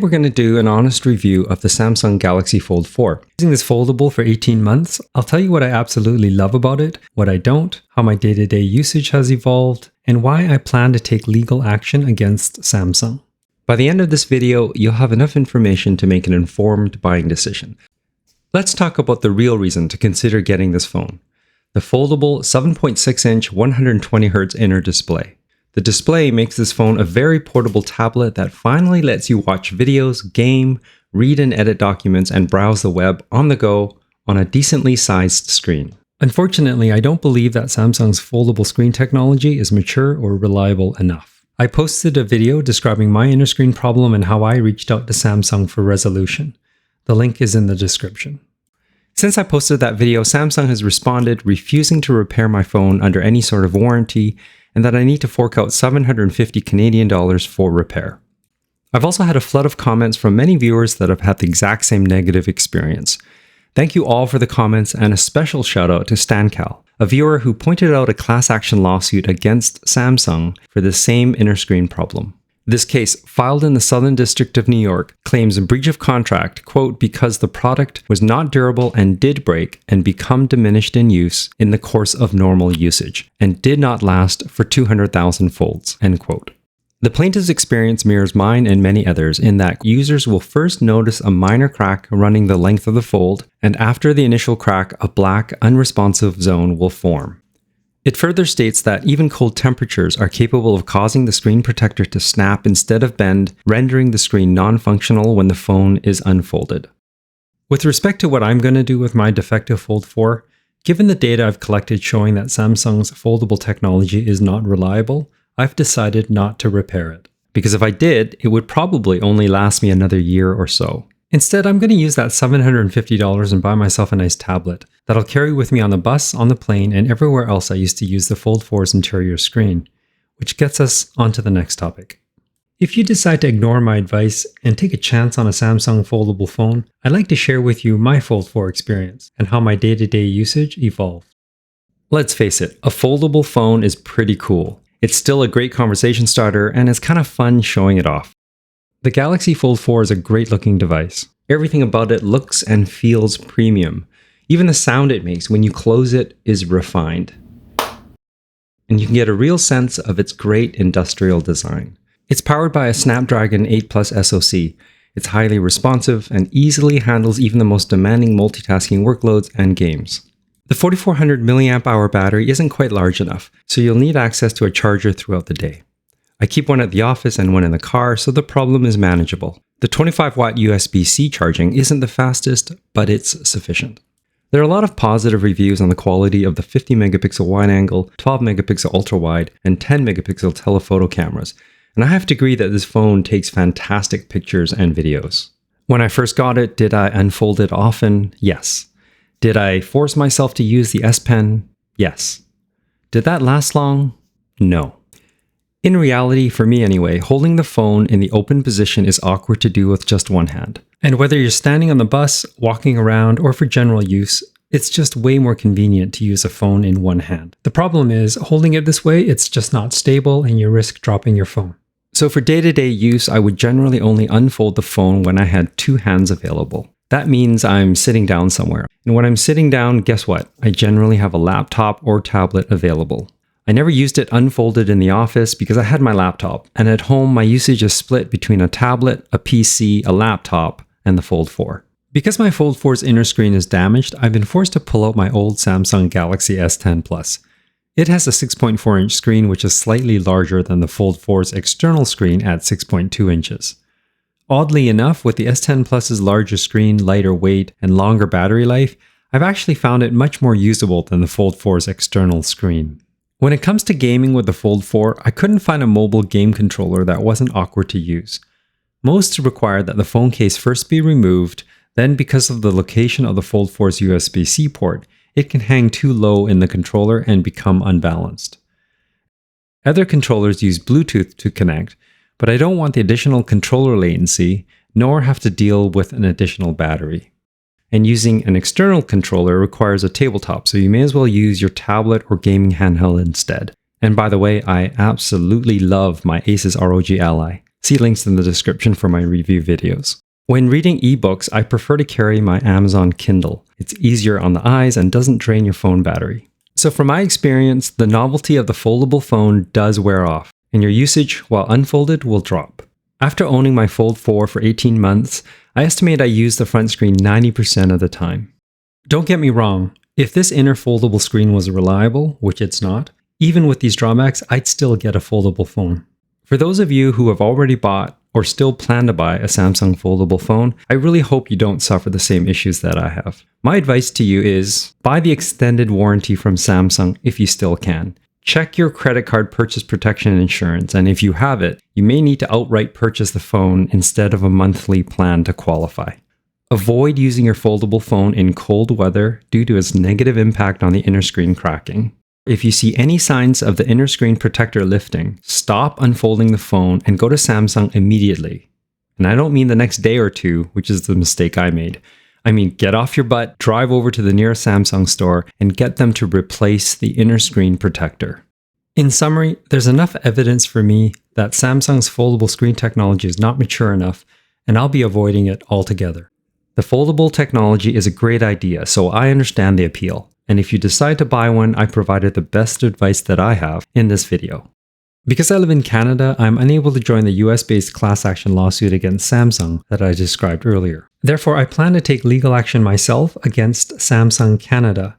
We're going to do an honest review of the Samsung Galaxy Fold 4. Using this foldable for 18 months, I'll tell you what I absolutely love about it, what I don't, how my day-to-day usage has evolved, and why I plan to take legal action against Samsung. By the end of this video, you'll have enough information to make an informed buying decision. Let's talk about the real reason to consider getting this phone. The foldable 7.6-inch 120Hz inner display. The display makes this phone a very portable tablet that finally lets you watch videos, game, read and edit documents, and browse the web on the go on a decently sized screen. Unfortunately, I don't believe that Samsung's foldable screen technology is mature or reliable enough. I posted a video describing my inner screen problem and how I reached out to Samsung for resolution. The link is in the description. Since I posted that video, Samsung has responded refusing to repair my phone under any sort of warranty, and that I need to fork out $750 Canadian for repair. I've also had a flood of comments from many viewers that have had the exact same negative experience. Thank you all for the comments, and a special shout out to StanCal, a viewer who pointed out a class action lawsuit against Samsung for the same inner screen problem. This case, filed in the Southern District of New York, claims a breach of contract, quote, because the product was not durable and did break and become diminished in use in the course of normal usage, and did not last for 200,000 folds, end quote. The plaintiff's experience mirrors mine and many others in that users will first notice a minor crack running the length of the fold, and after the initial crack, a black, unresponsive zone will form. It further states that even cold temperatures are capable of causing the screen protector to snap instead of bend, rendering the screen non-functional when the phone is unfolded. With respect to what I'm going to do with my defective Fold 4, given the data I've collected showing that Samsung's foldable technology is not reliable, I've decided not to repair it. Because if I did, it would probably only last me another year or so. Instead, I'm going to use that $750 and buy myself a nice tablet that I'll carry with me on the bus, on the plane, and everywhere else I used to use the Fold 4's interior screen, which gets us onto the next topic. If you decide to ignore my advice and take a chance on a Samsung foldable phone, I'd like to share with you my Fold 4 experience and how my day-to-day usage evolved. Let's face it, a foldable phone is pretty cool. It's still a great conversation starter, and it's kind of fun showing it off. The Galaxy Fold 4 is a great looking device. Everything about it looks and feels premium. Even the sound it makes when you close it is refined. And you can get a real sense of its great industrial design. It's powered by a Snapdragon 8 Plus SoC. It's highly responsive and easily handles even the most demanding multitasking workloads and games. The 4400 mAh battery isn't quite large enough, so you'll need access to a charger throughout the day. I keep one at the office and one in the car, so the problem is manageable. The 25-watt USB-C charging isn't the fastest, but it's sufficient. There are a lot of positive reviews on the quality of the 50-megapixel wide-angle, 12-megapixel ultra-wide, and 10-megapixel telephoto cameras, and I have to agree that this phone takes fantastic pictures and videos. When I first got it, did I unfold it often? Yes. Did I force myself to use the S Pen? Yes. Did that last long? No. In reality, for me anyway, holding the phone in the open position is awkward to do with just one hand. And whether you're standing on the bus, walking around, or for general use, it's just way more convenient to use a phone in one hand. The problem is, holding it this way, it's just not stable and you risk dropping your phone. So for day-to-day use, I would generally only unfold the phone when I had two hands available. That means I'm sitting down somewhere. And when I'm sitting down, guess what? I generally have a laptop or tablet available. I never used it unfolded in the office because I had my laptop, and at home my usage is split between a tablet, a PC, a laptop, and the Fold 4. Because my Fold 4's inner screen is damaged, I've been forced to pull out my old Samsung Galaxy S10 Plus. It has a 6.4-inch screen which is slightly larger than the Fold 4's external screen at 6.2 inches. Oddly enough, with the S10 Plus's larger screen, lighter weight, and longer battery life, I've actually found it much more usable than the Fold 4's external screen. When it comes to gaming with the Fold 4, I couldn't find a mobile game controller that wasn't awkward to use. Most require that the phone case first be removed, then because of the location of the Fold 4's USB-C port, it can hang too low in the controller and become unbalanced. Other controllers use Bluetooth to connect, but I don't want the additional controller latency, nor have to deal with an additional battery. And using an external controller requires a tabletop, so you may as well use your tablet or gaming handheld instead. And by the way, I absolutely love my Asus ROG Ally. See links in the description for my review videos. When reading ebooks, I prefer to carry my Amazon Kindle. It's easier on the eyes and doesn't drain your phone battery. So from my experience, the novelty of the foldable phone does wear off, and your usage while unfolded will drop. After owning my Fold 4 for 18 months, I estimate I use the front screen 90% of the time. Don't get me wrong, if this inner foldable screen was reliable, which it's not, even with these drawbacks, I'd still get a foldable phone. For those of you who have already bought or still plan to buy a Samsung foldable phone, I really hope you don't suffer the same issues that I have. My advice to you is buy the extended warranty from Samsung if you still can. Check your credit card purchase protection insurance, and if you have it, you may need to outright purchase the phone instead of a monthly plan to qualify. Avoid using your foldable phone in cold weather due to its negative impact on the inner screen cracking. If you see any signs of the inner screen protector lifting, stop unfolding the phone and go to Samsung immediately. And I don't mean the next day or two, which is the mistake I made. I mean, get off your butt, drive over to the nearest Samsung store, and get them to replace the inner screen protector. In summary, there's enough evidence for me that Samsung's foldable screen technology is not mature enough, and I'll be avoiding it altogether. The foldable technology is a great idea, so I understand the appeal. And if you decide to buy one, I provided the best advice that I have in this video. Because I live in Canada, I'm unable to join the US-based class action lawsuit against Samsung that I described earlier. Therefore, I plan to take legal action myself against Samsung Canada